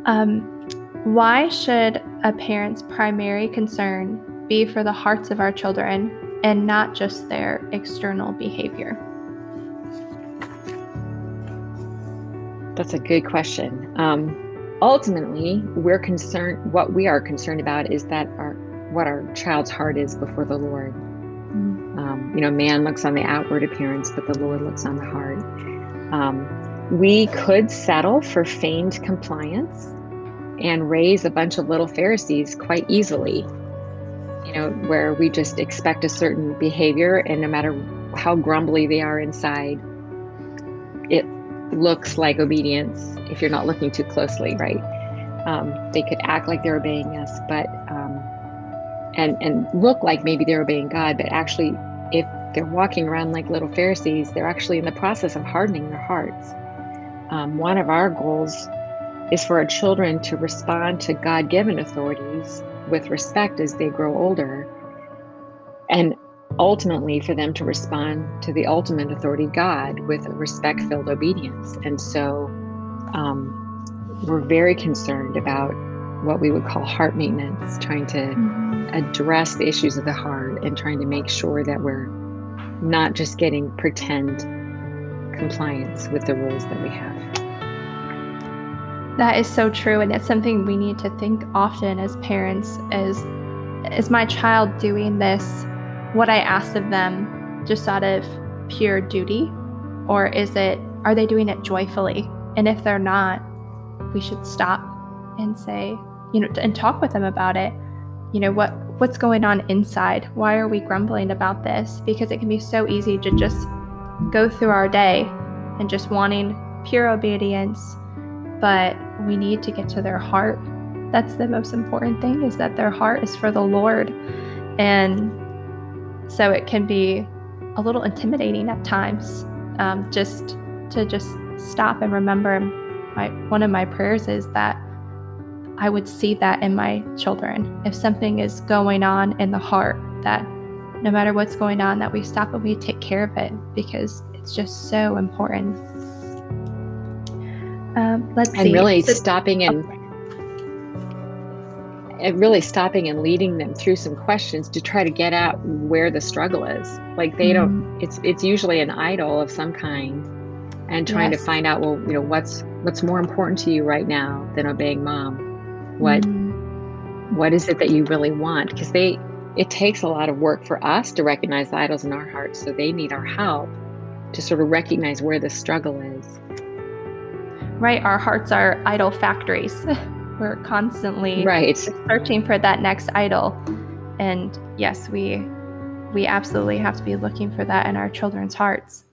Um, why should a parent's primary concern be for the hearts of our children and not just their external behavior? That's a good question. Ultimately, what we are concerned about is that what our child's heart is before the Lord. Man looks on the outward appearance, but the Lord looks on the heart. We could settle for feigned compliance and raise a bunch of little Pharisees quite easily, where we just expect a certain behavior, and no matter how grumbly they are inside, it looks like obedience if you're not looking too closely, right? They could act like they're obeying us, but and look like maybe they're obeying God, but actually, if they're walking around like little Pharisees, they're actually in the process of hardening their hearts. One of our goals is for our children to respond to God-given authorities with respect as they grow older, and ultimately for them to respond to the ultimate authority, God, with respect-filled obedience. And so we're very concerned about what we would call heart maintenance, trying to address the issues of the heart and trying to make sure that we're not just getting pretend compliance with the rules that we have. That is so true, and it's something we need to think often as parents. Is my child doing this, what I asked of them, just out of pure duty, or are they doing it joyfully? And if they're not, we should stop and say, and talk with them about it. What's going on inside? Why are we grumbling about this? Because it can be so easy to just go through our day and just wanting pure obedience, but we need to get to their heart. That's the most important thing, is that their heart is for the Lord. And so it can be a little intimidating at times, just to stop and remember. One of my prayers is that I would see that in my children. If something is going on in the heart, that no matter what's going on, that we stop and we take care of it, because it's just so important. Let's see. Really stopping and leading them through some questions to try to get at where the struggle is. Like they don't, it's usually an idol of some kind, and trying to find out, what's more important to you right now than obeying mom? What is it that you really want? Because it takes a lot of work for us to recognize the idols in our hearts, so they need our help to sort of recognize where the struggle is. Right, our hearts are idol factories. We're constantly searching for that next idol. And yes, we absolutely have to be looking for that in our children's hearts.